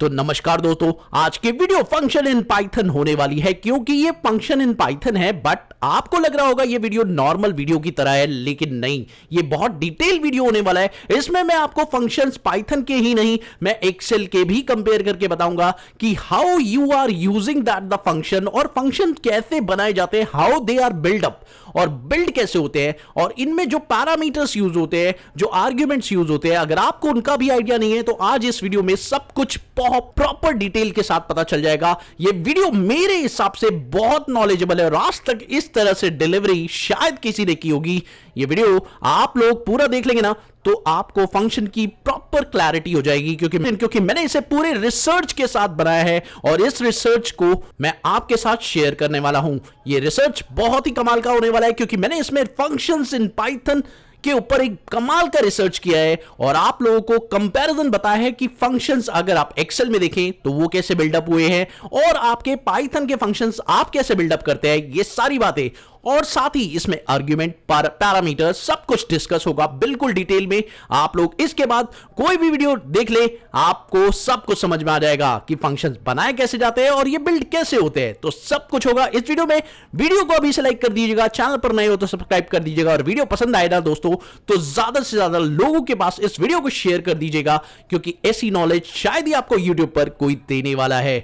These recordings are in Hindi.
तो नमस्कार दोस्तों, आज की वीडियो फंक्शन इन पाइथन होने वाली है। क्योंकि ये फंक्शन इन पाइथन है, बट आपको लग रहा होगा ये वीडियो नॉर्मल वीडियो की तरह है, लेकिन नहीं, ये बहुत डिटेल वीडियो होने वाला है। इसमें मैं आपको फंक्शंस पाइथन के ही नहीं, मैं एक्सेल के भी कंपेयर करके बताऊंगा कि how you are using that the function, और फंक्शन कैसे बनाए जाते हैं, how they are build up और बिल्ड कैसे होते हैं, और इनमें जो पैरामीटर्स यूज होते हैं, जो आर्ग्यूमेंट्स यूज होते हैं, अगर आपको उनका भी आइडिया नहीं है तो आज इस वीडियो में सब कुछ प्रॉपर डिटेल के साथ पता चल जाएगा। ये वीडियो मेरे हिसाब से बहुत नॉलेजेबल है और आज तक इस तरह से डिलीवरी शायद किसी ने की होगी। ये वीडियो आप लोग पूरा देख लेंगे ना तो आपको फंक्शन की प्रॉपर क्लैरिटी हो जाएगी, क्योंकि मैंने इसे पूरे रिसर्च के साथ बनाया है और इस रिसर्च को मैं आपके साथ शेयर करने वाला हूं। ये रिसर्च बहुत ही कमाल का होने वाला है, क्योंकि मैंने इसमें फंक्शंस इन पाइथन के ऊपर एक कमाल का रिसर्च किया है और आप लोगों को कंपैरिजन बताया है कि फंक्शंस अगर आप एक्सेल में देखें तो वो कैसे बिल्डअप हुए हैं और आपके पाइथन के फंक्शंस आप कैसे बिल्डअप करते हैं, ये सारी बातें, और साथ ही इसमें आर्ग्यूमेंट, पैरामीटर, सब कुछ डिस्कस होगा बिल्कुल डिटेल में। आप लोग इसके बाद कोई भी वीडियो देख ले, आपको सब कुछ समझ में आ जाएगा कि फंक्शंस बनाए कैसे जाते हैं और ये बिल्ड कैसे होते हैं। तो सब कुछ होगा इस वीडियो में। वीडियो को अभी से लाइक कर दीजिएगा, चैनल पर नए हो तो सब्सक्राइब कर दीजिएगा, और वीडियो पसंद आएगा दोस्तों तो ज्यादा से ज्यादा लोगों के पास इस वीडियो को शेयर कर दीजिएगा, क्योंकि ऐसी नॉलेज शायद ही आपको यूट्यूब पर कोई देने वाला है।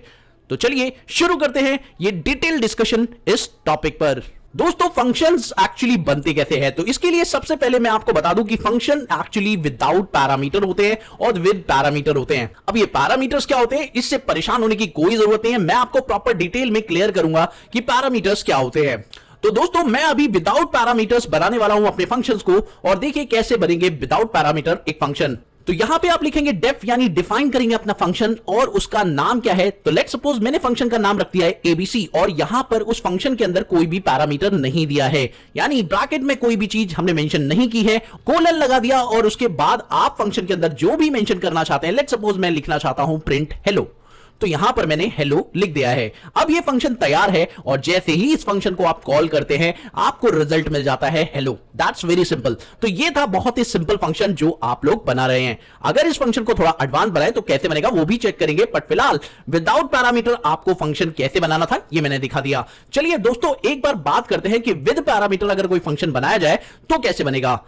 तो चलिए शुरू करते हैं ये डिटेल डिस्कशन इस टॉपिक पर। दोस्तों, फंक्शंस एक्चुअली बनते कैसे हैं, तो इसके लिए सबसे पहले मैं आपको बता दूं कि फंक्शन एक्चुअली विदाउट पैरामीटर होते हैं और विद पैरामीटर होते हैं। अब ये पैरामीटर्स क्या होते हैं, इससे परेशान होने की कोई जरूरत नहीं है। मैं आपको प्रॉपर डिटेल में क्लियर करूंगा कि पैरामीटर्स क्या होते हैं। तो दोस्तों, मैं अभी विदाउट पैरामीटर्स बनाने वाला हूं अपने फंक्शंस को, और देखिए कैसे बनेंगे विदाउट पैरामीटर एक फंक्शन। तो यहां पे आप लिखेंगे डेफ, यानी डिफाइन करेंगे अपना फंक्शन, और उसका नाम क्या है। तो लेट्स सपोज मैंने फंक्शन का नाम रख दिया है एबीसी, और यहां पर उस फंक्शन के अंदर कोई भी पैरामीटर नहीं दिया है, यानी ब्रैकेट में कोई भी चीज हमने मेंशन नहीं की है, कोलन लगा दिया, और उसके बाद आप फंक्शन के अंदर जो भी मेंशन करना चाहते हैं, लेट्स सपोज मैं लिखना चाहता हूं प्रिंट हेलो, तो यहां पर मैंने हेलो लिख दिया है। अब ये फंक्शन तैयार है, और जैसे ही इस फंक्शन को आप कॉल करते हैं आपको रिजल्ट मिल जाता है हेलो। That's very simple. तो ये था बहुत ही सिंपल फंक्शन जो आप लोग बना रहे हैं। अगर इस फंक्शन को थोड़ा एडवांस बनाए तो कैसे बनेगा वो भी चेक करेंगे, बट फिलहाल विदाउट पैरामीटर आपको फंक्शन कैसे बनाना था ये मैंने दिखा दिया। चलिए दोस्तों, एक बार बात करते हैं कि विद पैरामीटर अगर कोई फंक्शन बनाया जाए तो कैसे बनेगा।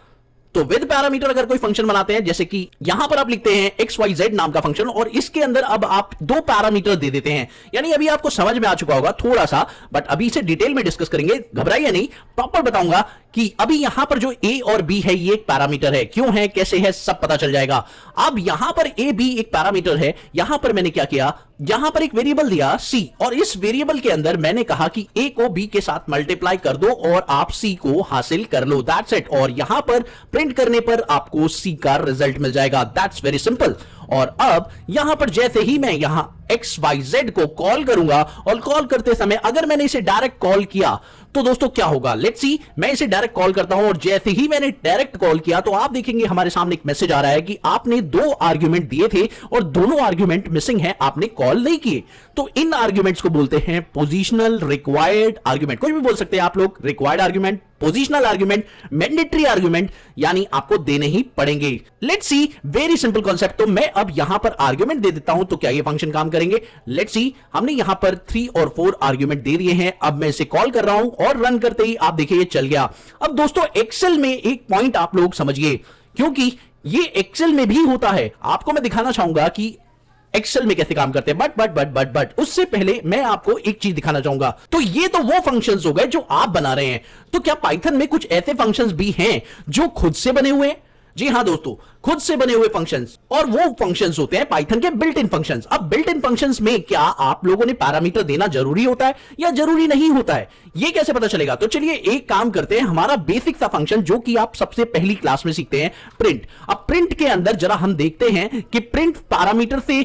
तो विद पैरामीटर अगर कोई फंक्शन बनाते हैं, जैसे कि यहां पर आप लिखते हैं XYZ नाम का फंक्शन, और इसके अंदर अब आप दो पैरामीटर दे देते हैं, यानी अभी आपको समझ में आ चुका होगा थोड़ा सा, बट अभी इसे डिटेल में डिस्कस करेंगे, घबराइए नहीं, प्रॉपर बताऊंगा कि अभी यहां पर जो A और B है ये एक पैरामीटर है, क्यों है, कैसे है, सब पता चल जाएगा। अब यहां पर A B एक पैरामीटर है, यहां पर मैंने क्या किया, यहां पर एक वेरिएबल दिया C, और इस वेरिएबल के अंदर मैंने कहा कि A को B के साथ मल्टीप्लाई कर दो और आप C को हासिल कर लो, दैट्स इट। और यहां पर प्रिंट करने पर आपको C का रिजल्ट मिल जाएगा, दैट्स वेरी सिंपल। और अब यहां पर जैसे ही मैं यहां XYZ को कॉल करूंगा, और कॉल करते समय अगर मैंने इसे डायरेक्ट कॉल किया तो दोस्तों क्या होगा, लेट्स सी, मैं इसे डायरेक्ट कॉल करता हूं, और जैसे ही मैंने डायरेक्ट कॉल किया तो आप देखेंगे हमारे सामने एक मैसेज आ रहा है कि आपने दो आर्ग्यूमेंट दिए थे और दोनों आर्ग्यूमेंट मिसिंग है, आपने कॉल नहीं किए। तो इन आर्ग्यूमेंट्स को बोलते हैं पोजिशनल रिक्वायर्ड आर्ग्यूमेंट, कोई भी बोल सकते हैं आप लोग, required argument, positional argument, mandatory argument, यानी आपको देने ही पड़ेंगे। Let's see, very simple concept. तो मैं अब यहां पर आर्ग्यूमेंट दे देता हूं तो क्या ये फंक्शन काम करेंगे। लेट्स सी, हमने यहां पर 3 और 4 आर्ग्यूमेंट दे दिए हैं, अब मैं इसे कॉल कर रहा हूं और रन करते ही आप देखिए ये चल गया। अब दोस्तों, एक्सेल में एक पॉइंट आप लोग समझिए, क्योंकि ये एक्सेल में भी होता है, आपको मैं दिखाना चाहूंगा कि एक्सेल में कैसे काम करते हैं, बट उससे पहले मैं आपको एक चीज दिखाना चाहूंगा। तो ये तो वो फंक्शंस हो गए जो आप बना रहे हैं, तो क्या पाइथन में कुछ ऐसे फंक्शंस भी हैं जो खुद से बने हुए हैं? जी हां दोस्तों, खुद से बने हुए फंक्शंस, और वो फंक्शंस होते हैं पाइथन के बिल्ट इन फंक्शंस। अब बिल्ट इन फंक्शंस में क्या आप लोगों ने पैरामीटर देना जरूरी होता है या जरूरी नहीं होता है, ये कैसे पता चलेगा। तो चलिए एक काम करते हैं, हमारा बेसिक सा फंक्शन जो कि आप सबसे पहली क्लास में सीखते हैं, प्रिंट। अब प्रिंट के अंदर जरा हम देखते हैं कि प्रिंट पैरामीटर से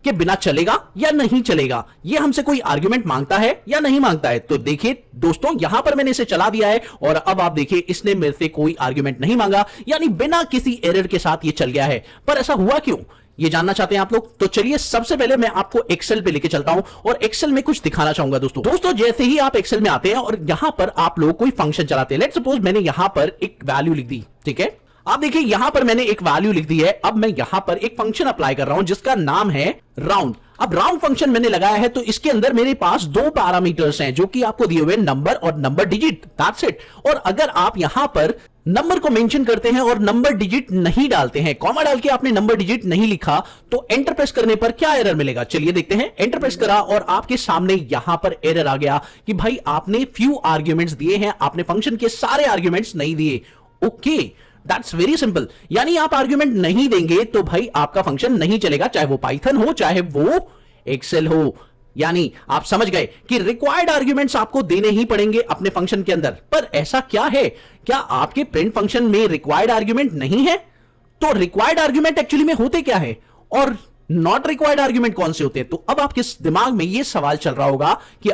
के बिना चलेगा या नहीं चलेगा, ये हमसे कोई आर्गुमेंट मांगता है या नहीं मांगता है। तो देखिए दोस्तों, यहां पर मैंने इसे चला दिया है, और अब आप देखिए इसने मेरे से कोई आर्गुमेंट नहीं मांगा, यानी बिना किसी एरर के साथ ये चल गया है। पर ऐसा हुआ क्यों, ये जानना चाहते हैं आप लोग। तो चलिए सबसे पहले मैं आपको एक्सेल पे लेके चलता हूं और एक्सेल में कुछ दिखाना चाहूंगा दोस्तों। जैसे ही आप एक्सेल में आते हैं और यहां पर आप लोग कोई फंक्शन चलाते हैं, लेट्स सपोज मैंने यहां पर एक वैल्यू लिख दी, ठीक है। आप देखिए यहां पर मैंने एक वैल्यू लिख दी है। अब मैं यहां पर एक फंक्शन अप्लाई कर रहा हूं जिसका नाम है राउंड। अब राउंड फंक्शन मैंने लगाया है तो इसके अंदर मेरे पास दो पैरामीटर्स हैं जो कि आपको दिए हुए नंबर और नंबर डिजिट, दैट्स इट। और अगर आप यहां पर नंबर को मेंशन करते हैं और नंबर डिजिट नहीं डालते हैं, कॉमा डाल के आपने नंबर डिजिट नहीं लिखा, तो एंटर प्रेस करने पर क्या एरर मिलेगा चलिए देखते हैं। एंटर प्रेस करा और आपके सामने यहां पर एरर आ गया कि भाई आपने फ्यू आर्ग्यूमेंट्स दिए हैं, आपने फंक्शन के सारे आर्ग्यूमेंट्स नहीं दिए। Okay, that's very simple. यानी आप आर्ग्यूमेंट नहीं देंगे तो भाई आपका फंक्शन नहीं चलेगा, चाहे वो पाइथन हो चाहे वो एक्सेल हो। यानी आप समझ गए कि रिक्वायर्ड आर्ग्यूमेंट्स आपको देने ही पड़ेंगे अपने फंक्शन के अंदर। पर ऐसा क्या है, क्या आपके प्रिंट फंक्शन में रिक्वायर्ड आर्ग्यूमेंट नहीं है? तो रिक्वायर्ड आर्ग्यूमेंट एक्चुअली में होते क्या है और नॉट रिक्वायर्ड आर्ग्यूमेंट कौन से होते हैं? तो अब आपके दिमाग में यह सवाल चल रहा होगा कि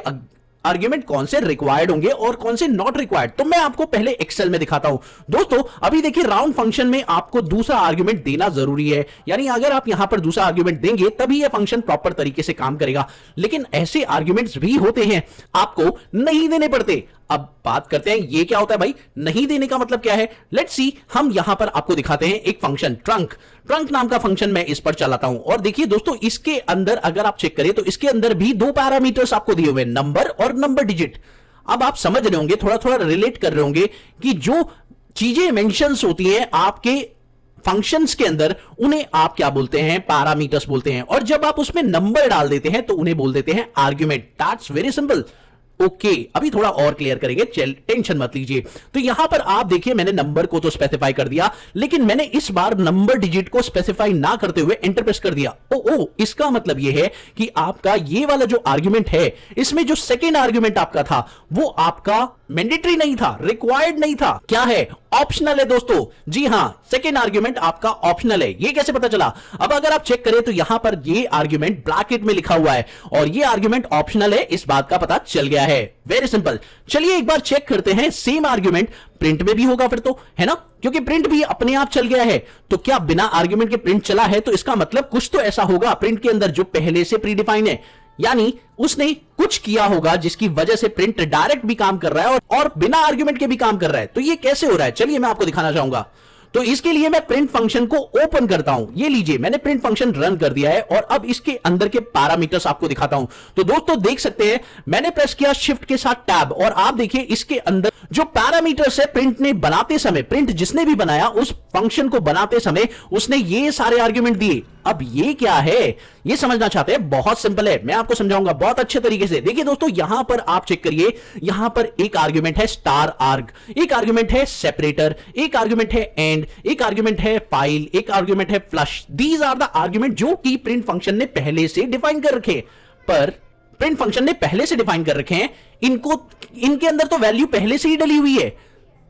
आर्ग्यूमेंट कौन से रिक्वायर्ड होंगे और कौन से नॉट रिक्वायर्ड। तो मैं आपको पहले एक्सेल में दिखाता हूं। दोस्तों अभी देखिए राउंड फंक्शन में आपको दूसरा आर्ग्यूमेंट देना जरूरी है, यानी अगर आप यहां पर दूसरा आर्ग्यूमेंट देंगे तभी यह फंक्शन प्रॉपर तरीके से काम करेगा। लेकिन ऐसे आर्ग्यूमेंट्स भी होते हैं आपको नहीं देने पड़ते। अब बात करते हैं ये क्या होता है भाई, नहीं देने का मतलब क्या है। लेट्स सी, हम यहां पर आपको दिखाते हैं एक फंक्शन ट्रंक नाम का फंक्शन मैं इस पर चलाता हूं और देखिए दोस्तों इसके अंदर अगर आप चेक करें तो इसके अंदर भी दो पैरामीटर्स आपको दिए हुए, नंबर और नंबर डिजिट। अब आप समझ रहे होंगे, थोड़ा थोड़ा रिलेट कर रहे होंगे कि जो चीजें मेंशंस होती हैं आपके फंक्शंस के अंदर उन्हें आप क्या बोलते हैं, पैरामीटर्स बोलते हैं। और जब आप उसमें नंबर डाल देते हैं तो उन्हें बोल देते हैं argument. That's very simple. Okay, अभी थोड़ा और क्लियर करेंगे, टेंशन मत लीजिए। तो यहां पर आप देखिए मैंने नंबर को तो स्पेसिफाई कर दिया, लेकिन मैंने इस बार नंबर डिजिट को स्पेसिफाई ना करते हुए एंटर प्रेस कर दिया। ओ इसका मतलब यह है कि आपका ये वाला जो आर्ग्यूमेंट है इसमें जो सेकेंड आर्ग्यूमेंट आपका था वो आपका मैंडेटरी नहीं था, रिक्वायर्ड नहीं था। क्या है? ऑप्शनल है दोस्तों। जी हां, सेकेंड आर्ग्यूमेंट आपका ऑप्शनल है। ये कैसे पता चला? अब अगर आप चेक करें तो यहां पर ये आर्ग्यूमेंट ब्रैकेट में लिखा हुआ है और ये आर्ग्यूमेंट ऑप्शनल है, इस बात का पता चल गया है। Very simple. चलिए एक बार चेक करते हैं, सेम आर्ग्यूमेंट प्रिंट में भी होगा फिर तो, है ना? क्योंकि प्रिंट भी अपने आप चल गया है। तो क्या बिना आर्ग्यूमेंट के प्रिंट चला है? तो इसका मतलब कुछ तो ऐसा होगा प्रिंट के अंदर जो पहले से प्रीडिफाइन है, यानी उसने कुछ किया होगा जिसकी वजह से प्रिंट डायरेक्ट भी काम कर रहा है और बिना आर्ग्यूमेंट के भी काम कर रहा है। तो ये कैसे हो रहा है चलिए मैं आपको दिखाना चाहूंगा। तो इसके लिए मैं प्रिंट फंक्शन को ओपन करता हूं। ये लीजिए मैंने प्रिंट फंक्शन रन कर दिया है और अब इसके अंदर के पैरामीटर्स आपको दिखाता हूं। तो दोस्तों देख सकते हैं मैंने प्रेस किया शिफ्ट के साथ टैब और आप देखिए इसके अंदर जो पैरामीटर्स है प्रिंट ने बनाते समय, प्रिंट जिसने भी बनाया उस फंक्शन को बनाते समय उसने ये सारे आर्ग्यूमेंट दिए। अब ये क्या है ये समझना चाहते हैं? बहुत सिंपल है, मैं आपको समझाऊंगा बहुत अच्छे तरीके से। देखिए दोस्तों यहां पर आप चेक करिए, यहां पर एक आर्ग्यूमेंट है स्टार आर्ग, एक आर्ग्यूमेंट है सेपरेटर, एक आर्ग्यूमेंट है एंड, एक आर्ग्यूमेंट है फाइल, एक आर्ग्यूमेंट है flush. These are the argument जो कि प्रिंट फंक्शन ने पहले से डिफाइन कर रखे। पर प्रिंट फंक्शन ने पहले से डिफाइन कर रखे हैं, इनके अंदर तो वैल्यू पहले से ही डली हुई है,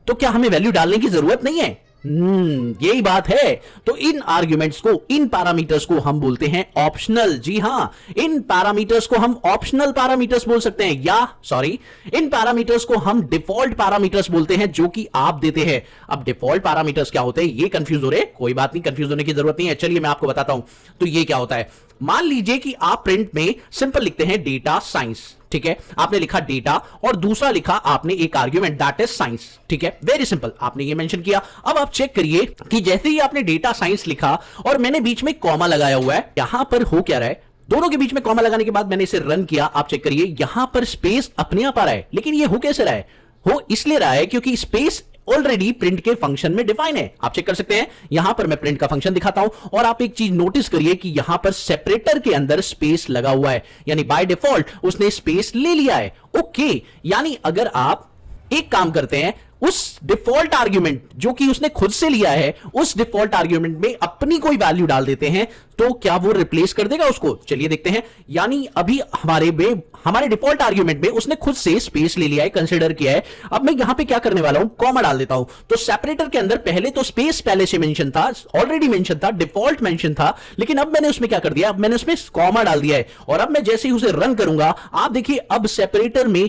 तो क्या हमें वैल्यू डालने की जरूरत नहीं है? यही बात है। तो इन आर्ग्यूमेंट्स को, इन पैरामीटर्स को हम बोलते हैं ऑप्शनल। जी हां, इन पैरामीटर्स को हम ऑप्शनल पैरामीटर्स बोल सकते हैं, या सॉरी इन पैरामीटर्स को हम डिफॉल्ट पैरामीटर्स बोलते हैं जो कि आप देते हैं। अब डिफॉल्ट पैरामीटर्स क्या होते हैं ये कंफ्यूज हो रहे हैं? कोई बात नहीं, कंफ्यूज होने की जरूरत नहीं है। चलिए मैं आपको बताता हूं। तो ये क्या होता है, मान लीजिए कि आप प्रिंट में सिंपल लिखते हैं डेटा साइंस, ठीक है? आपने लिखा डेटा और दूसरा लिखा आपने एक आर्ग्यूमेंट दैट इज साइंस, ठीक है? वेरी सिंपल, आपने ये मेंशन किया। अब आप चेक करिए कि जैसे ही आपने डेटा साइंस लिखा और मैंने बीच में कॉमा लगाया हुआ है, यहां पर हो क्या रहा है, दोनों के बीच में कॉमा लगाने के बाद मैंने इसे रन किया। आप चेक करिए यहां पर स्पेस अपने आप आ रहा है, लेकिन ये हो कैसे रहा है? हो इसलिए रहा है क्योंकि स्पेस ऑलरेडी प्रिंट के फंक्शन में डिफाइन है। आप चेक कर सकते हैं, यहां पर मैं प्रिंट का फंक्शन दिखाता हूं और आप एक चीज नोटिस करिए कि यहां पर सेपरेटर के अंदर स्पेस लगा हुआ है, यानी बाय डिफॉल्ट उसने स्पेस ले लिया है। ओके, यानी अगर आप एक काम करते हैं, उस डिफॉल्ट आर्ग्यूमेंट जो कि उसने खुद से लिया है, उस डिफॉल्ट आर्ग्यूमेंट में अपनी कोई वैल्यू डाल देते हैं, तो क्या वो रिप्लेस कर देगा उसको? चलिए देखते हैं। यानी अभी हमारे डिफॉल्ट आर्ग्यूमेंट में उसने खुद से स्पेस ले लिया है, कंसीडर किया है। अब मैं यहां पे क्या करने वाला हूं, कॉमा डाल देता हूं। तो सेपरेटर के अंदर पहले तो स्पेस पहले से मेंशन था, ऑलरेडी मेंशन था, डिफॉल्ट मेंशन था, लेकिन अब मैंने उसमें क्या कर दिया, अब मैंने उसमें कॉमा डाल दिया है। और अब मैं जैसे ही उसे रन करूंगा, आप देखिए अब सेपरेटर में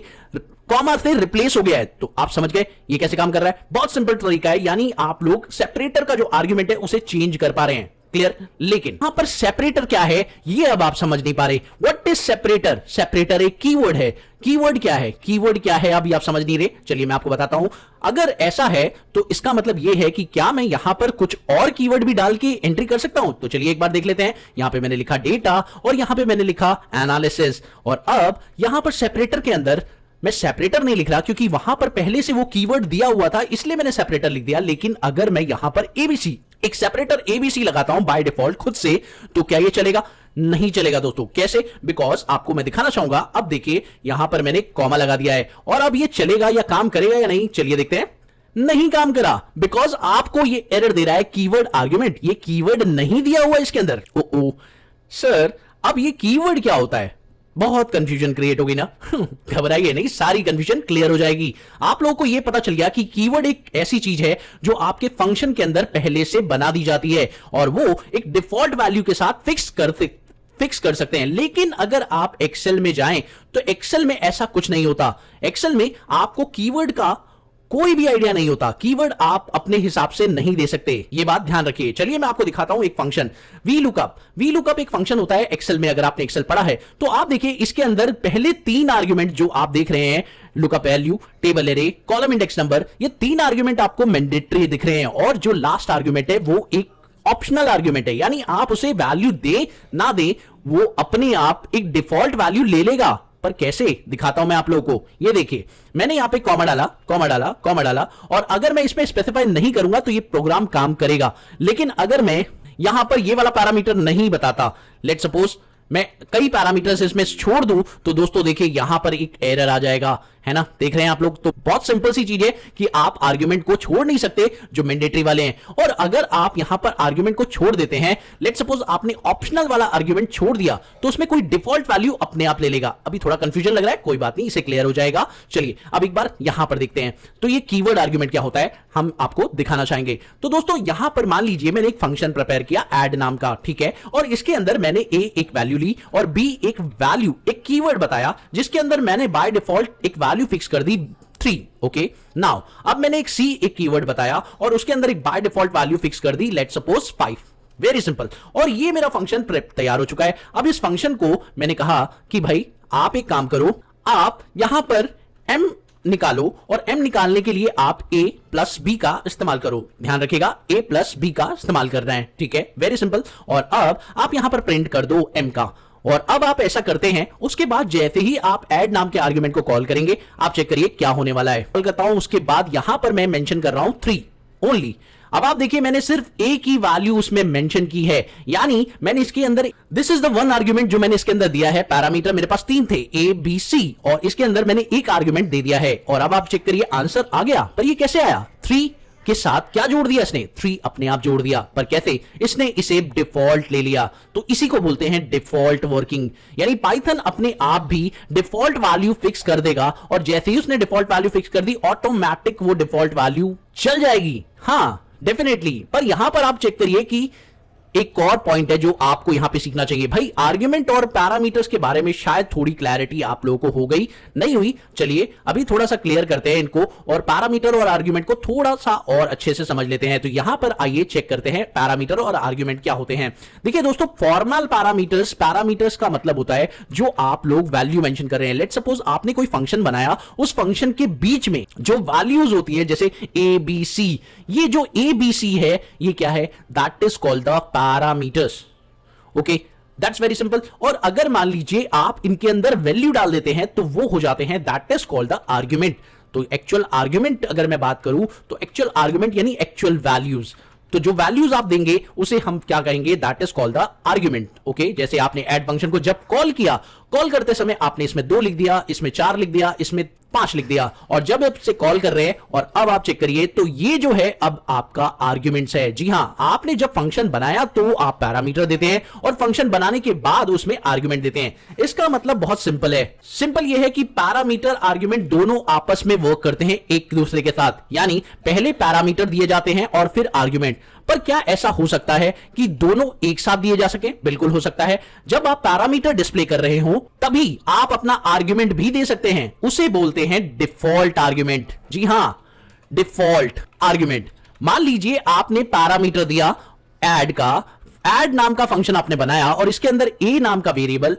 कॉमा से रिप्लेस हो गया है। तो आप समझ गए ये कैसे काम कर रहा है? बहुत सिंपल तरीका है, यानी आप लोग सेपरेटर का जो आर्ग्यूमेंट है उसे चेंज कर पा रहे हैं। क्लियर। लेकिन यहां पर सेपरेटर क्या है ये अब आप समझ नहीं पा रहे। What is separator? सेपरेटर एक कीवर्ड है। कीवर्ड क्या है? कीवर्ड क्या है अभी आप समझ नहीं रहे। चलिए मैं आपको बताता हूं। अगर ऐसा है तो इसका मतलब यह है कि क्या मैं यहां पर कुछ और कीवर्ड भी डाल के एंट्री कर सकता हूं? तो चलिए एक बार देख लेते हैं। यहां पे मैंने लिखा डेटा और यहां पे मैंने लिखा एनालिसिस, और अब यहां पर सेपरेटर के अंदर मैं सेपरेटर नहीं लिख रहा क्योंकि वहां पर पहले से वो कीवर्ड दिया हुआ था, इसलिए मैंने सेपरेटर लिख दिया। लेकिन अगर मैं यहां पर एबीसी, एक सेपरेटर एबीसी लगाता हूं बाय डिफॉल्ट खुद से, तो क्या ये चलेगा? नहीं चलेगा दोस्तों। कैसे? बिकॉज आपको मैं दिखाना चाहूंगा। अब देखिए यहां पर मैंने कॉमा लगा दिया है, और अब ये चलेगा या काम करेगा या नहीं, चलिए देखते हैं। नहीं काम करा, बिकॉज आपको ये एरर दे रहा है कीवर्ड आर्गुमेंट। ये कीवर्ड नहीं दिया हुआ इसके अंदर। ओ सर, अब ये कीवर्ड क्या होता है? बहुत कंफ्यूजन क्रिएट होगी ना। घबराइए नहीं, सारी कंफ्यूजन क्लियर हो जाएगी। आप लोगों को यह पता चल गया कि कीवर्ड एक ऐसी चीज है जो आपके फंक्शन के अंदर पहले से बना दी जाती है, और वो एक डिफॉल्ट वैल्यू के साथ फिक्स कर सकते हैं। लेकिन अगर आप एक्सेल में जाएं तो एक्सेल में ऐसा कुछ नहीं होता। एक्सेल में आपको कीवर्ड का कोई भी आइडिया नहीं होता। कीवर्ड आप अपने हिसाब से नहीं दे सकते, ये बात ध्यान रखिए। चलिए मैं आपको दिखाता हूं एक फंक्शन वीलुकअप। वीलुकअप एक फंक्शन होता है एक्सेल में। अगर आपने एक्सेल पढ़ा है तो आप देखिए इसके अंदर पहले 3 आर्गुमेंट जो आप देख रहे हैं, lookup value, table array, column index number, ये 3 आर्गुमेंट आपको मैंडेटरी दिख रहे हैं, और जो लास्ट आर्गुमेंट है वो एक ऑप्शनल आर्गुमेंट है। यानी आप उसे वैल्यू दे ना दे, वो अपने आप एक डिफॉल्ट वैल्यू ले लेगा। पर कैसे, दिखाता हूं मैं आप लोगों को। ये देखिए मैंने यहां पे कॉमा डाला, कॉमा डाला, कॉमा डाला, और अगर मैं इसमें स्पेसिफाई नहीं करूंगा तो ये प्रोग्राम काम करेगा। लेकिन अगर मैं यहां पर ये वाला पैरामीटर नहीं बताता, लेट सपोज मैं कई पैरामीटर्स इसमें छोड़ दूं, तो दोस्तों देखिए यहां पर एक एरर आ जाएगा, है ना। देख रहे हैं आप लोग। तो बहुत सिंपल सी चीज है कि आप आर्गुमेंट को छोड़ नहीं सकते जो मैंडेटरी वाले हैं। और अगर आप यहां पर आर्गुमेंट को छोड़ देते हैं, लेट सपोज आपने ऑप्शनल वाला आर्गुमेंट छोड़ दिया, तो उसमें कोई डिफॉल्ट वैल्यू अपने आप ले लेगा। अभी थोड़ा कंफ्यूजन लग रहा है, कोई बात नहीं, इसे क्लियर हो जाएगा। चलिए अब एक बार यहां पर देखते हैं। तो ये कीवर्ड आर्गुमेंट क्या होता है हम आपको दिखाना चाहेंगे। तो दोस्तों यहां पर मान लीजिए मैंने एक फंक्शन प्रिपेयर किया ऐड नाम का, ठीक है, और इसके अंदर मैंने ए एक वैल्यू ली और बी एक वैल्यू, एक कीवर्ड बताया, जिसके अंदर मैंने बाय डिफॉल्ट एक वैल्यू फिक्स कर दी 3। ओके, नाउ अब मैंने एक सी एक कीवर्ड बताया और उसके अंदर एक बाय डिफॉल्ट वैल्यू फिक्स कर दी, लेट्स सपोज 5। Very simple. और ये मेरा फंक्शन तैयार हो चुका है। अब इस फंक्शन को मैंने कहा कि भाई आप एक काम करो, आप यहां पर m निकालो, और m निकालने के लिए आप a प्लस b का इस्तेमाल करो। ध्यान रखिएगा a प्लस b का इस्तेमाल कर रहे हैं, ठीक है, वेरी सिंपल। और अब आप यहां पर प्रिंट कर दो m का, और अब आप ऐसा करते हैं। उसके बाद जैसे ही आप ऐड नाम के आर्गुमेंट को कॉल करेंगे, आप चेक करिए क्या होने वाला है। कॉल करता हूं, उसके बाद यहां पर मैं मेंशन कर रहा हूं 3 ओनली। अब आप देखिए मैंने सिर्फ ए की वैल्यू उसमें मेंशन की है, यानी मैंने इसके अंदर, this is the one argument जो मैंने इसके अंदर दिया है। पैरामीटर मेरे पास 3 थे, ए बी सी, और इसके अंदर मैंने एक आर्गुमेंट दे दिया है। और अब आप चेक करिए आंसर आ गया। पर ये कैसे आया? 3 के साथ क्या जोड़ दिया इसने? 3 अपने आप जोड़ दिया। पर कैसे? इसने इसे डिफॉल्ट ले लिया। तो इसी को बोलते हैं डिफॉल्ट वर्किंग। यानी पाइथन अपने आप भी डिफॉल्ट वैल्यू फिक्स कर देगा, और जैसे ही उसने डिफॉल्ट वैल्यू फिक्स कर दी, ऑटोमेटिक वो डिफॉल्ट वैल्यू चल जाएगी। हाँ डेफिनेटली। पर यहां पर आप चेक करिए कि एक और पॉइंट है जो आपको यहां पे सीखना चाहिए। भाई आर्गुमेंट और पैरामीटर्स के बारे में शायद थोड़ी क्लैरिटी आप लोगों को हो गई, नहीं हुई? चलिए अभी थोड़ा सा क्लियर करते हैं इनको, और पैरामीटर और आर्गुमेंट को थोड़ा सा और अच्छे से समझ लेते हैं। तो यहां पर आइए चेक करते हैं पैरामीटर और आर्गुमेंट क्या होते हैं। देखिए दोस्तों, फॉर्मल पैरामीटर्स, पैरामीटर्स का मतलब होता है जो आप लोग वैल्यू मेंशन कर रहे हैं। लेट्स सपोज आपने कोई फंक्शन बनाया, उस फंक्शन के बीच में जो वैल्यूज होती है, जैसे ए बी सी, ये जो ए बी सी है ये क्या है? That is called the parameters. Okay, that's very simple. और अगर मान लीजिए आप इनके अंदर वैल्यू डाल देते हैं तो वो हो जाते हैं, that is called the argument. तो एक्चुअल आर्गुमेंट अगर मैं बात करूं तो एक्चुअल आर्गुमेंट यानी एक्चुअल वैल्यूज। तो जो वैल्यूज आप देंगे उसे हम क्या कहेंगे? That is called the argument. Okay, जैसे आपने ऐड फंक्शन को जब कॉल किया, कॉल करते समय आपने इसमें 2 लिख दिया, इसमें 4 लिख दिया, इसमें 5 लिख दिया, और जब आप इसे कॉल कर रहे हैं और अब आप चेक करिए तो ये जो है अब आपका आर्गुमेंट्स है। जी हां, आपने जब फंक्शन बनाया तो आप पैरामीटर देते हैं और फंक्शन बनाने के बाद उसमें आर्गुमेंट देते हैं। इसका मतलब बहुत सिंपल है। सिंपल ये है कि पैरामीटर आर्गुमेंट दोनों आपस में वर्क करते हैं एक दूसरे के साथ, यानी पहले पैरामीटर दिए जाते हैं और फिर आर्गुमेंट। पर क्या ऐसा हो सकता है कि दोनों एक साथ दिए जा सके? बिल्कुल हो सकता है। जब आप पैरामीटर डिस्प्ले कर रहे हो तभी आप अपना आर्गुमेंट भी दे सकते हैं, उसे बोलते हैं डिफॉल्ट आर्गुमेंट। जी हां, डिफॉल्ट आर्गुमेंट। मान लीजिए आपने पैरामीटर दिया ऐड का, ऐड नाम का फंक्शन आपने बनाया और इसके अंदर ए नाम का वेरिएबल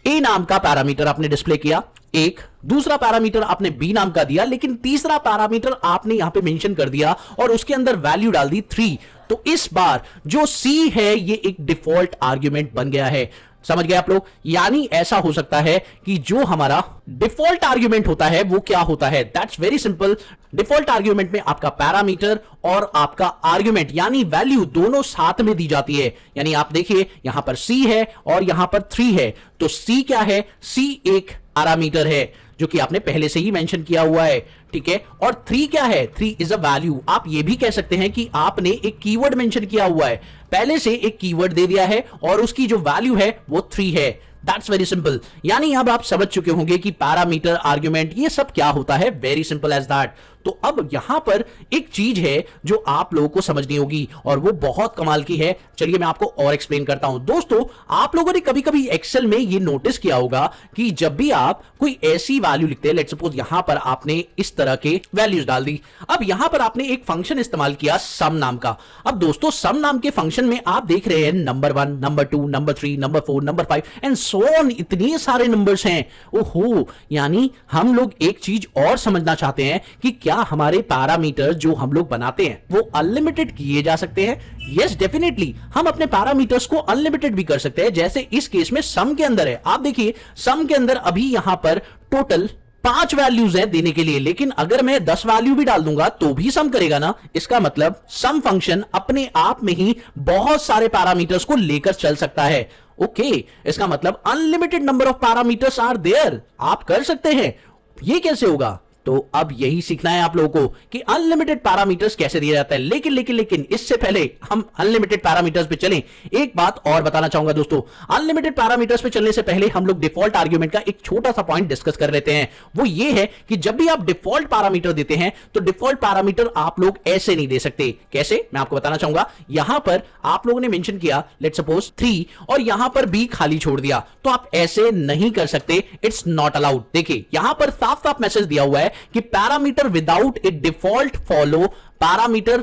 ए नाम का पैरामीटर आपने डिस्प्ले किया, एक दूसरा पैरामीटर आपने बी नाम का दिया, लेकिन तीसरा पैरामीटर आपने यहां पे मेंशन कर दिया और उसके अंदर वैल्यू डाल दी 3। तो इस बार जो सी है ये एक डिफॉल्ट आर्ग्यूमेंट बन गया है। समझ गए आप लोग? यानी ऐसा हो सकता है कि जो हमारा डिफॉल्ट आर्ग्यूमेंट होता है वो क्या होता है, that's very simple. Default argument में आपका पैरामीटर और आपका आर्ग्यूमेंट यानी वैल्यू दोनों साथ में दी जाती है। यानी आप देखिए यहां पर सी है और यहां पर 3 है, तो सी क्या है? सी एक पैरामीटर है जो कि आपने पहले से ही मेंशन किया हुआ है, ठीक है। और 3 क्या है? 3 इज अ वैल्यू। आप ये भी कह सकते हैं कि आपने एक कीवर्ड मेंशन किया हुआ है, पहले से एक कीवर्ड दे दिया है और उसकी जो वैल्यू है वो 3 है। That's very simple. यानी अब आप समझ चुके होंगे कि पैरामीटर, आर्ग्यूमेंट, ये सब क्या होता है। Very simple as that. तो अब यहां पर एक चीज है जो आप लोगों को समझनी होगी और वो बहुत कमाल की है। चलिए मैं आपको और एक्सप्लेन करता हूं। दोस्तों, आप लोगों ने कभी कभी एक्सेल में ये नोटिस किया होगा कि जब भी आप कोई ऐसी वैल्यू लिखते हैं, लेट्स सपोज यहां पर आपने इस तरह के वैल्यूज डाल दी, अब यहां पर आपने एक फंक्शन इस्तेमाल किया सम नाम का। अब दोस्तों, सम नाम के फंक्शन में आप देख रहे हैं number 1, number 2, number 3, number 4, number 5 and so on, इतने सारे नंबर्स हैं। ओहो, यानी हम लोग एक चीज और समझना चाहते हैं कि क्या हमारे पैरामीटर जो हम लोग बनाते हैं वो अनलिमिटेड किए जा सकते हैं? यस, डेफिनेटली हम अपने पैरामीटर्स को अनलिमिटेड भी कर सकते हैं, जैसे इस केस में सम के अंदर है। आप देखिए सम के अंदर अभी यहां पर टोटल 5 वैल्यूज हैं देने के लिए, लेकिन अगर मैं 10 वैल्यू भी डाल दूंगा तो भी सम करेगा ना। इसका मतलब सम फंक्शन अपने आप में ही बहुत सारे पैरामीटर्स को लेकर चल सकता है। ओके, इसका मतलब unlimited number of parameters are there, आप कर सकते हैं। ये कैसे होगा? तो अब यही सीखना है आप लोगों को कि अनलिमिटेड पैरामीटर्स कैसे दिया जाता है। लेकिन इससे पहले हम अनलिमिटेड पैरामीटर्स पे चलें, एक बात और बताना चाहूंगा दोस्तों। अनलिमिटेड पैरामीटर्स पे चलने से पहले हम लोग डिफॉल्ट आर्ग्यूमेंट का एक छोटा सा पॉइंट डिस्कस कर लेते हैं। वो ये है कि जब भी आप डिफॉल्ट पैरामीटर देते हैं तो डिफॉल्ट पैरामीटर आप लोग ऐसे नहीं दे सकते। कैसे, मैं आपको बताना चाहूंगा। यहां पर आप लोगों ने मेंशन किया लेट्स सपोज 3 और यहां पर बी खाली छोड़ दिया, तो आप ऐसे नहीं कर सकते, इट्स नॉट अलाउड। देखिए यहां पर साफ साफ मैसेज दिया हुआ है कि parameter without A default follow parameter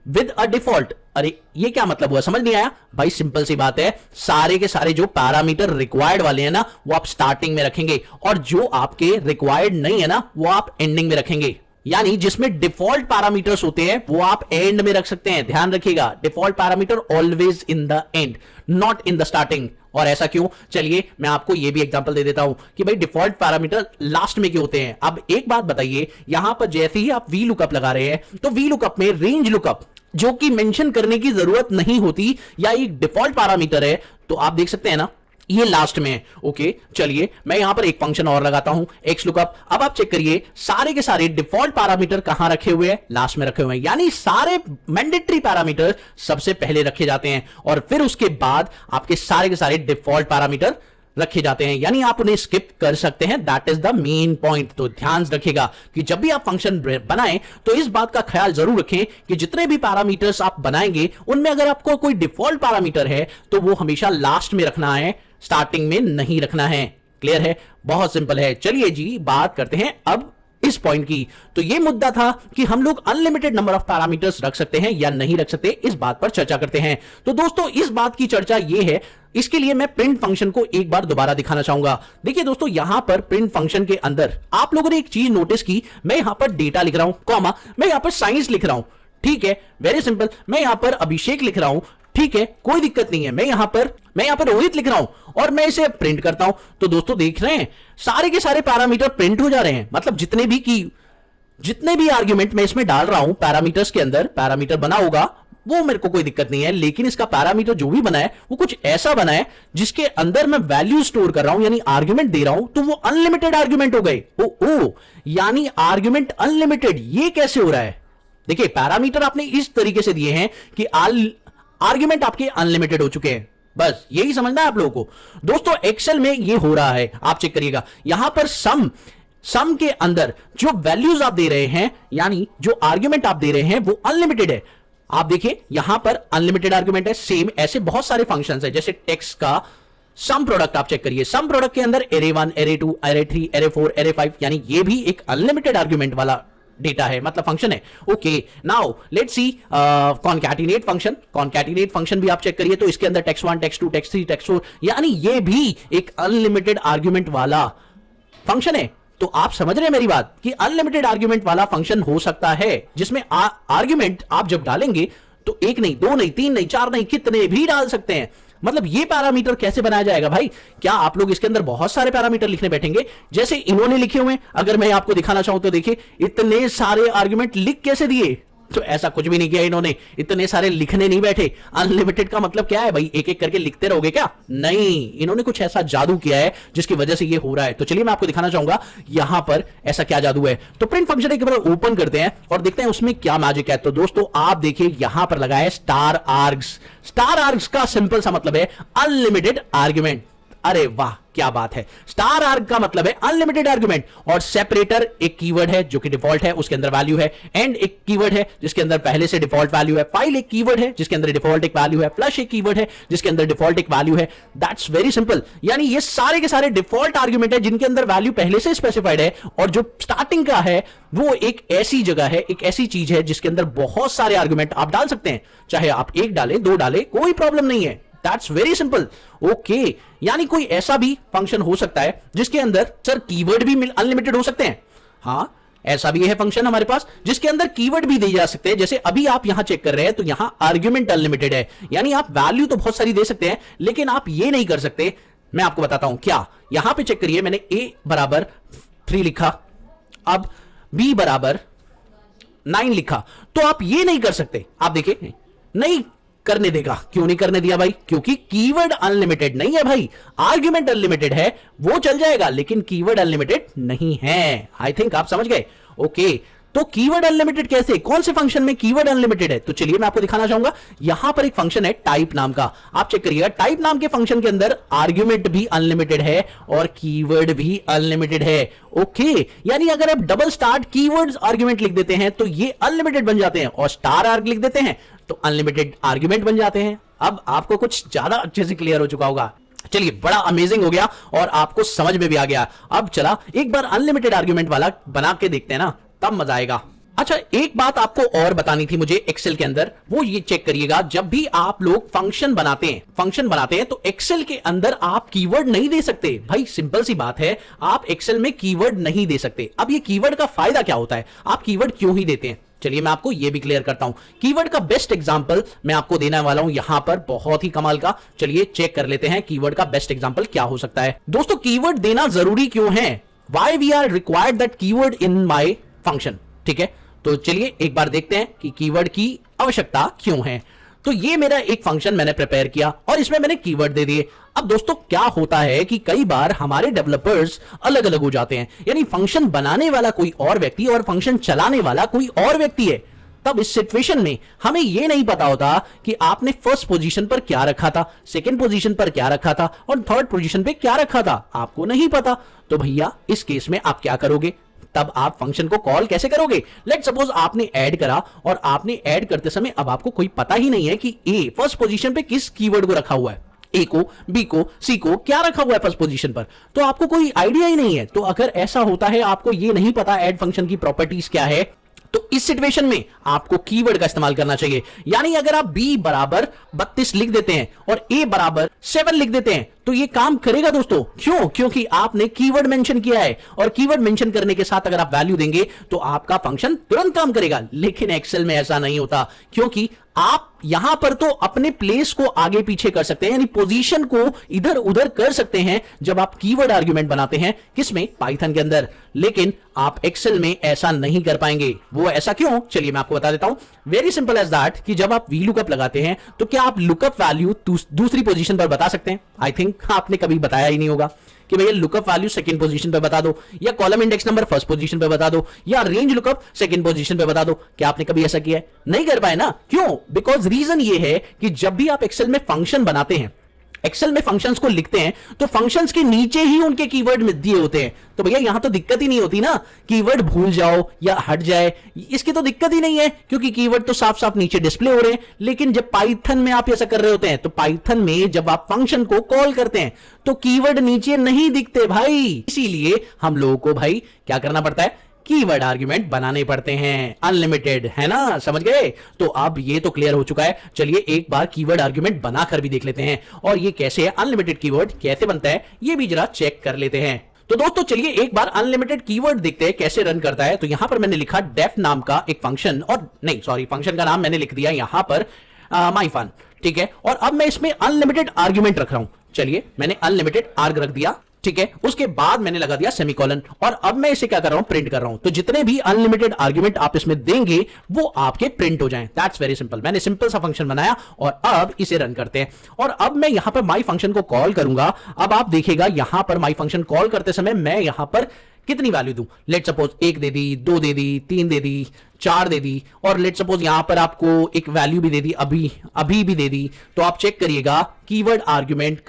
with a default. अरे ये क्या मतलब हुआ, समझ नहीं आया भाई? सिंपल सी बात है, सारे के सारे जो पैरामीटर रिक्वायर्ड वाले हैं ना वो आप स्टार्टिंग में रखेंगे और जो आपके रिक्वायर्ड नहीं है ना वो आप एंडिंग में रखेंगे। यानी जिसमें डिफॉल्ट पैरामीटर्स होते हैं वो आप एंड में रख सकते हैं। ध्यान रखिएगा, default parameter always in the end, not in the starting. और ऐसा क्यों? चलिए मैं आपको ये भी एग्जांपल दे देता हूं कि भाई डिफॉल्ट पैरामीटर लास्ट में क्यों होते हैं। अब एक बात बताइए, यहां पर जैसे ही आप वी लुकअप लगा रहे हैं तो वी लुकअप में रेंज लुकअप जो कि मेंशन करने की जरूरत नहीं होती या एक डिफॉल्ट पैरामीटर है, तो आप देख सकते हैं ना ये लास्ट में है। ओके, चलिए मैं यहां पर एक फंक्शन और लगाता हूं एक्स लुकअप। अब आप चेक करिए सारे के सारे डिफॉल्ट पैरामीटर कहां रखे हुए हैं? लास्ट में रखे हुए हैं। यानी सारे मैंडेटरी पैरामीटर सबसे पहले रखे जाते हैं और फिर उसके बाद आपके सारे के सारे डिफॉल्ट पैरामीटर रखे जाते हैं। यानी आप उन्हें स्किप कर सकते हैं। That is the main point. तो ध्यान रखिएगा कि जब भी आप फंक्शन बनाएं तो इस बात का ख्याल जरूर रखें कि जितने भी पैरामीटर्स आप बनाएंगे उनमें अगर आपको कोई डिफॉल्ट पैरामीटर है तो वो हमेशा लास्ट में रखना है, स्टार्टिंग में नहीं रखना है। क्लियर है? बहुत सिंपल है। चलिए जी बात करते हैं अब इस पॉइंट की। तो ये मुद्दा था कि हम लोग अनलिमिटेड नंबर ऑफ पैरामीटर्स रख सकते हैं या नहीं रख सकते, इस बात पर चर्चा करते हैं। तो दोस्तों इस बात की चर्चा ये है, इसके लिए मैं प्रिंट फंक्शन को एक बार दोबारा दिखाना चाहूंगा। देखिए दोस्तों, यहां पर प्रिंट फंक्शन के अंदर आप लोगों ने एक चीज नोटिस की, मैं यहां पर डेटा लिख रहा हूं, कॉमा मैं यहां पर साइंस लिख रहा हूं। ठीक है, वेरी सिंपल। मैं यहां पर अभिषेक लिख रहा हूं, ठीक है, कोई दिक्कत नहीं है। मैं यहां पर रोहित लिख रहा हूं और मैं इसे प्रिंट करता हूं। तो दोस्तों देख रहे हैं सारे के सारे पैरामीटर प्रिंट हो जा रहे हैं। मतलब जितने भी आर्ग्यूमेंट मैं इसमें डाल रहा हूं पैरामीटर्स के अंदर, पैरामीटर बना होगा वो मेरे को कोई दिक्कत नहीं है, लेकिन इसका पैरामीटर जो भी बना है वो कुछ ऐसा बना है जिसके अंदर मैं वैल्यू स्टोर कर रहा हूं, यानी आर्ग्यूमेंट दे रहा हूं, तो वो अनलिमिटेड आर्ग्यूमेंट हो गए। ओ यानी आर्ग्यूमेंट अनलिमिटेड। ये कैसे हो रहा है? देखिए पैरामीटर आपने इस तरीके से दिए हैं कि आर्ग्यूमेंट आपके अनलिमिटेड हो चुके हैं। बस यही समझना है आप लोगों को। दोस्तों एक्सेल में ये हो रहा है, आप चेक करिएगा। यहां पर सम के अंदर जो वैल्यूज आप दे रहे हैं, यानी जो आर्ग्यूमेंट आप दे रहे हैं वो अनलिमिटेड है। आप देखिए यहां पर अनलिमिटेड आर्ग्यूमेंट है। सेम ऐसे बहुत सारे फंक्शंस है, जैसे टेक्स्ट का सम प्रोडक्ट आप चेक करिए। सम प्रोडक्ट के अंदर array 1, array 2, array 3, array 4, array 5, यानी ये भी एक अनलिमिटेड आर्ग्यूमेंट वाला डेटा है, मतलब फंक्शन है। Okay, now let's see concatenate function. Concatenate function भी आप चेक करिए, तो इसके अंदर text1 text2 text3 text4, यानी ये भी एक अनलिमिटेड आर्ग्यूमेंट वाला फंक्शन है। तो आप समझ रहे हैं मेरी बात कि अनलिमिटेड आर्ग्यूमेंट वाला फंक्शन हो सकता है जिसमें आर्ग्यूमेंट आप जब डालेंगे तो एक नहीं, दो नहीं, तीन नहीं, चार नहीं, कितने भी डाल सकते हैं। मतलब ये पैरामीटर कैसे बनाया जाएगा भाई? क्या आप लोग इसके अंदर बहुत सारे पैरामीटर लिखने बैठेंगे जैसे इन्होंने लिखे हुए हैं? अगर मैं आपको दिखाना चाहूं तो देखिए, इतने सारे आर्ग्यूमेंट लिख कैसे दिए? तो ऐसा कुछ भी नहीं किया इन्होंने, इतने सारे लिखने नहीं बैठे। अनलिमिटेड का मतलब क्या है भाई? एक एक करके लिखते रहोगे क्या? नहीं, इन्होंने कुछ ऐसा जादू किया है जिसकी वजह से ये हो रहा है। तो चलिए मैं आपको दिखाना चाहूंगा यहां पर ऐसा क्या जादू है। तो प्रिंट फंक्शन एक बार ओपन करते हैं और देखते हैं उसमें क्या मैजिक है। तो दोस्तों आप देखिए यहां पर लगा है स्टार आर्ग्स। स्टार आर्ग्स का सिंपल सा मतलब है अनलिमिटेड आर्ग्यूमेंट। अरे वाह, क्या बात है। स्टार आर्ग का मतलब है अनलिमिटेड आर्गुमेंट, और सेपरेटर एक कीवर्ड है जो कि डिफॉल्ट है, उसके अंदर वैल्यू है। एंड एक कीवर्ड है जिसके अंदर पहले से डिफॉल्ट वैल्यू है। फाइल एक कीवर्ड है जिसके अंदर डिफॉल्ट एक वैल्यू है। फ्लश एक कीवर्ड है जिसके अंदर डिफॉल्ट एक वैल्यू है। That's very simple. यानी ये सारे के सारे डिफॉल्ट आर्गुमेंट है जिनके अंदर वैल्यू पहले से स्पेसिफाइड है, और जो स्टार्टिंग का है वो एक ऐसी जगह है, एक ऐसी चीज है जिसके अंदर बहुत सारे आर्गुमेंट आप डाल सकते हैं। चाहे आप एक डालें, दो डालें, कोई प्रॉब्लम नहीं है। That's very simple. ओके, यानी कोई ऐसा भी फंक्शन हो सकता है जिसके अंदर सर कीवर्ड भी अनलिमिटेड हो सकते हैं। हां, ऐसा भी है फंक्शन हमारे पास जिसके अंदर कीवर्ड भी दिए जा सकते हैं। जैसे अभी आप यहां चेक कर रहे हैं तो यहां आर्ग्यूमेंट अनलिमिटेड है, यानी आप वैल्यू तो बहुत सारी दे सकते हैं लेकिन आप ये नहीं कर सकते। मैं आपको बताता हूं क्या। यहां पे चेक करिए, मैंने a बराबर 3 लिखा, अब b बराबर 9 लिखा, तो आप ये नहीं कर सकते। आप देखिए, नहीं करने देगा। क्यों नहीं करने दिया भाई? क्योंकि कीवर्ड अनलिमिटेड नहीं है भाई। आर्ग्यूमेंट अनलिमिटेड है, वो चल जाएगा, लेकिन कीवर्ड अनलिमिटेड नहीं है। आई थिंक आप समझ गए। ओके, तो कीवर्ड अनलिमिटेड कैसे? कौन से फंक्शन में कीवर्ड अनलिमिटेड है? तो चलिए मैं आपको दिखाना चाहूंगा। यहां पर एक फंक्शन है टाइप नाम का, आप चेक करिएगा। टाइप नाम के फंक्शन के अंदर आर्ग्यूमेंट भी अनलिमिटेड है और कीवर्ड भी अनलिमिटेड है। ओके, यानी अगर आप डबल स्टार्ट कीवर्ड्स आर्ग्यूमेंट लिख देते हैं तो ये अनलिमिटेड बन जाते हैं, और स्टार आर्ग लिख देते हैं तो अनलिमिटेड आर्ग्यूमेंट बन जाते हैं। अब आपको कुछ ज्यादा अच्छे से क्लियर हो चुका होगा। चलिए, बड़ा अमेजिंग हो गया और आपको समझ में भी आ गया। अब चला एक बार अनलिमिटेड आर्ग्यूमेंट वाला बना के देखते हैं ना, तब मजा आएगा। अच्छा, एक बात आपको और बतानी थी मुझे एक्सेल के अंदर, वो ये चेक करिएगा। जब भी आप लोग फंक्शन बनाते हैं तो एक्सेल के अंदर आप कीवर्ड नहीं दे सकते भाई। सिंपल सी बात है, आप एक्सेल में कीवर्ड नहीं दे सकते। अब ये कीवर्ड का फायदा क्या होता है? आप कीवर्ड क्यों ही देते हैं? चलिए मैं आपको यह भी क्लियर करता हूं। कीवर्ड का बेस्ट एग्जांपल मैं आपको देने वाला हूं यहां पर, बहुत ही कमाल का। चलिए चेक कर लेते हैं कीवर्ड का बेस्ट एग्जांपल क्या हो सकता है। दोस्तों, कीवर्ड देना जरूरी क्यों है? Why we are required that keyword in my function. ठीक है, तो चलिए एक बार देखते हैं कि कीवर्ड की आवश्यकता क्यों है। तो ये मेरा एक फंक्शन मैंने प्रिपेयर किया और इसमें मैंने कीवर्ड दे दिए। अब दोस्तों क्या होता है कि कई बार हमारे डेवलपर्स अलग अलग हो जाते हैं, यानी फंक्शन बनाने वाला कोई और व्यक्ति और फंक्शन चलाने वाला कोई और व्यक्ति है। तब इस सिचुएशन में हमें यह नहीं पता होता कि आपने फर्स्ट पोजीशन पर क्या रखा था, सेकंड पोजीशन पर क्या रखा था और थर्ड पोजीशन पे क्या रखा था, आपको नहीं पता। तो भैया इस केस में आप क्या करोगे? तब आप फंक्शन को कॉल कैसे करोगे? लेट सपोज आपने ऐड करा और आपने ऐड करते समय अब आपको कोई पता ही नहीं है कि ए फर्स्ट पोजीशन पे किस कीवर्ड को रखा हुआ है, ए को, बी को, सी को क्या रखा हुआ है फर्स्ट पोजीशन पर, तो आपको कोई आइडिया ही नहीं है। तो अगर ऐसा होता है, आपको ये नहीं पता ऐड फंक्शन की प्रॉपर्टीज क्या है, तो इस सिचुएशन में आपको कीवर्ड का इस्तेमाल करना चाहिए। यानी अगर आप b बराबर 32 लिख देते हैं और a बराबर 7 लिख देते हैं तो ये काम करेगा दोस्तों। क्यों? क्योंकि आपने कीवर्ड मेंशन किया है, और कीवर्ड मेंशन करने के साथ अगर आप वैल्यू देंगे तो आपका फंक्शन तुरंत काम करेगा। लेकिन एक्सेल में ऐसा नहीं होता, क्योंकि आप यहां पर तो अपने प्लेस को आगे पीछे कर सकते हैं, यानी पोजीशन को इधर उधर कर सकते हैं जब आप कीवर्ड आर्गुमेंट बनाते हैं। किसमें? पाइथन के अंदर। लेकिन आप एक्सेल में ऐसा नहीं कर पाएंगे। वो ऐसा क्यों? चलिए मैं आपको बता देता हूं। वेरी सिंपल एज दैट कि जब आप वी लुकअप लगाते हैं तो क्या आप लुकअप वैल्यू दूसरी पोजीशन पर बता सकते हैं? आई थिंक आपने कभी बताया ही नहीं होगा कि भैया लुकअप वैल्यू सेकंड पोजीशन पे बता दो, या column index number first position पे बता दो, या रेंज लुकअप सेकंड पोजीशन पे बता दो। क्या आपने कभी ऐसा किया है? नहीं कर पाए ना। क्यों? बिकॉज रीजन ये है कि जब भी आप एक्सेल में फंक्शन बनाते हैं, एक्सेल में फंक्शंस को लिखते हैं, तो फंक्शंस के नीचे ही उनके कीवर्ड में दिए होते हैं। तो भैया यहां तो दिक्कत ही नहीं होती ना, कीवर्ड भूल जाओ या हट जाए, इसकी तो दिक्कत ही नहीं है, क्योंकि कीवर्ड तो साफ साफ नीचे डिस्प्ले हो रहे हैं। लेकिन जब पाइथन में आप ऐसा कर रहे होते हैं, तो पाइथन में जब आप फंक्शन को कॉल करते हैं तो कीवर्ड नीचे नहीं दिखते भाई। इसीलिए हम लोगों को भाई क्या करना पड़ता है? कीवर्ड आर्गुमेंट बनाने पड़ते हैं, अनलिमिटेड, है ना, समझ गए। तो अब ये तो क्लियर हो चुका है। चलिए एक बार कीवर्ड आर्गुमेंट बनाकर भी देख लेते हैं, और ये कैसे है, अनलिमिटेड कीवर्ड कैसे बनता है ये भी जरा चेक कर लेते हैं। तो दोस्तों चलिए एक बार अनलिमिटेड कीवर्ड देखते हैं कैसे रन करता है। तो यहां पर मैंने लिखा डेफ नाम का एक फंक्शन, और नहीं सॉरी, फंक्शन का नाम मैंने लिख दिया यहां पर माईफन, ठीक है। और अब मैं इसमें अनलिमिटेड आर्गुमेंट रख रहा हूं। चलिए मैंने अनलिमिटेड आर्ग रख दिया, ठीक है। उसके बाद मैंने लगा दिया सेमीकोलन, और अब मैं इसे क्या कर रहा हूं, प्रिंट कर रहा हूं। तो जितने भी अनलिमिटेड आर्गुमेंट आप इसमें देंगे वो आपके प्रिंट हो जाएं। That's very simple. मैंने सिंपल सा फंक्शन बनाया और अब इसे रन करते हैं। और अब मैं यहां पर माई फंक्शन को कॉल करूंगा। अब आप देखिएगा यहां पर माई फंक्शन कॉल करते समय मैं यहां पर कितनी वैल्यू दूं। लेट सपोज 1 दे दी, 2 दे दी, 3 दे दी, 4 दे दी, और लेट सपोज यहां पर आपको एक वैल्यू भी दे दी, अभी भी दे दी। तो आप चेक करिएगा कीवर्ड आर्गुमेंट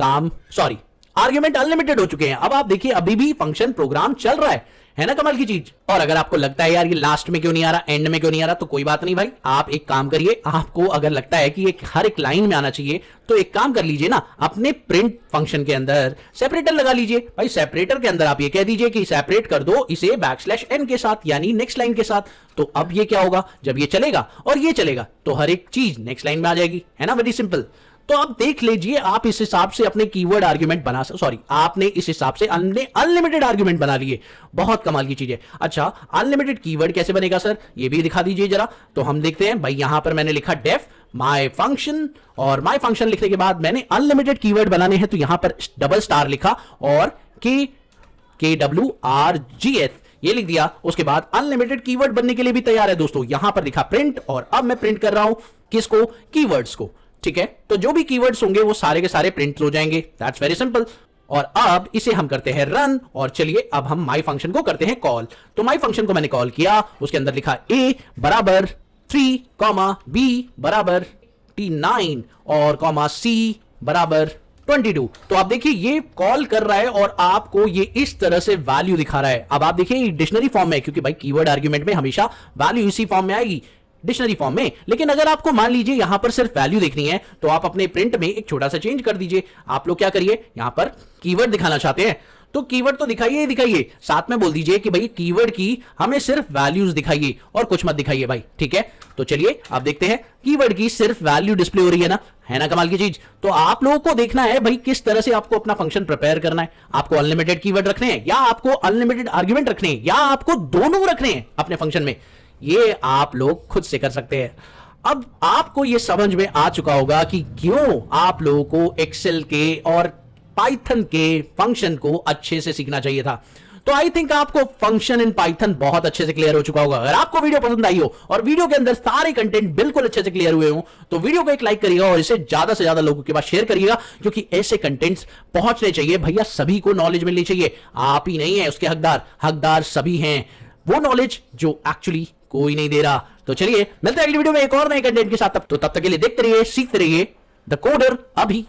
आर्गुमेंट अनलिमिटेड हो चुके हैं। अब आप देखिए अभी भी फंक्शन प्रोग्राम चल रहा है ना, कमाल की चीज। और अगर आपको लगता है यार ये लास्ट में क्यों नहीं आ रहा, एंड में क्यों नहीं आ रहा, तो कोई बात नहीं भाई, आप एक काम करिए। आपको अगर लगता है कि ये हर एक लाइन में आना चाहिए तो एक काम कर लीजिए ना, अपने प्रिंट फंक्शन के अंदर सेपरेटर लगा लीजिए। भाई सेपरेटर के अंदर आप ये कह दीजिए कि सेपरेट कर दो इसे \n के साथ, यानी नेक्स्ट लाइन के साथ। तो अब ये क्या होगा, जब ये चलेगा और ये चलेगा तो हर एक चीज नेक्स्ट लाइन में आ जाएगी, है ना, वेरी सिंपल। तो आप देख लीजिए, आप इस हिसाब से अपने कीवर्ड आर्गुमेंट बना आपने इस हिसाब से अनलिमिटेड आर्गुमेंट बना लिए। बहुत कमाल की चीज है। अच्छा अनलिमिटेड कीवर्ड कैसे बनेगा सर, ये भी दिखा दीजिए जरा। तो हम देखते हैं भाई, यहां पर मैंने लिखा डेफ माई फंक्शन, और माई फंक्शन लिखने के बाद मैंने अनलिमिटेड कीवर्ड बनाने हैं, तो यहां पर डबल स्टार लिखा और KWRGS ये लिख दिया। उसके बाद अनलिमिटेड कीवर्ड बनने के लिए भी तैयार है दोस्तों। यहां पर लिखा प्रिंट, और अब मैं प्रिंट कर रहा हूं किसको, कीवर्ड्स को, ठीक है। तो जो भी कीवर्ड्स होंगे वो सारे के सारे प्रिंट हो जाएंगे। That's very simple. और अब इसे हम करते हैं रन, और चलिए अब हम माई फंक्शन को करते हैं कॉल। तो माई फंक्शन को मैंने कॉल किया, उसके अंदर लिखा a बराबर 3, b बराबर 9 और c बराबर 22। तो आप देखिए ये कॉल कर रहा है और आपको ये इस तरह से वैल्यू दिखा रहा है। अब आप देखिए डिक्शनरी फॉर्म में, क्योंकि भाई कीवर्ड आर्गुमेंट में हमेशा वैल्यू इसी फॉर्म में आएगी, डिक्शनरी फॉर्म में। लेकिन अगर आपको मान लीजिए यहां पर सिर्फ वैल्यू देखनी है तो आप अपने प्रिंट में एक छोटा सा चेंज कर दीजिए। आप लोग क्या करिए, यहां पर कीवर्ड दिखाना चाहते हैं तो कीवर्ड तो दिखाइए ही दिखाइए, साथ में बोल दीजिए कि भाई कीवर्ड की हमें सिर्फ वैल्यूज दिखाइए और कुछ मत दिखाइए भाई, ठीक है। तो चलिए आप देखते हैं कीवर्ड की सिर्फ वैल्यू डिस्प्ले हो रही है ना कमाल की चीज। तो आप लोगों को देखना है भाई किस तरह से आपको अपना फंक्शन प्रिपेयर करना है। आपको अनलिमिटेड कीवर्ड रखने हैं, या आपको अनलिमिटेड आर्गुमेंट रखने हैं, या आपको दोनों रखने हैं अपने फंक्शन में, ये आप लोग खुद से कर सकते हैं। अब आपको ये समझ में आ चुका होगा कि क्यों आप लोगों को एक्सेल के और पाइथन के फंक्शन को अच्छे से सीखना चाहिए था। तो आई थिंक आपको फंक्शन इन पाइथन बहुत अच्छे से क्लियर हो चुका होगा। अगर आपको वीडियो पसंद आई हो और वीडियो के अंदर सारे कंटेंट बिल्कुल अच्छे से क्लियर हुए हो तो वीडियो को एक लाइक करिएगा और इसे ज्यादा से ज्यादा लोगों के पास शेयर करिएगा, क्योंकि ऐसे कंटेंट्स पहुंचने चाहिए भैया, सभी को नॉलेज मिलनी चाहिए। आप ही नहीं है उसके हकदार सभी हैं, वो नॉलेज जो एक्चुअली कोई नहीं दे रहा। तो चलिए मिलते हैं अगली वीडियो में एक और नए कंटेंट के साथ। तब तक के लिए देखते रहिए, सीखते रहिए द कोडर अभी।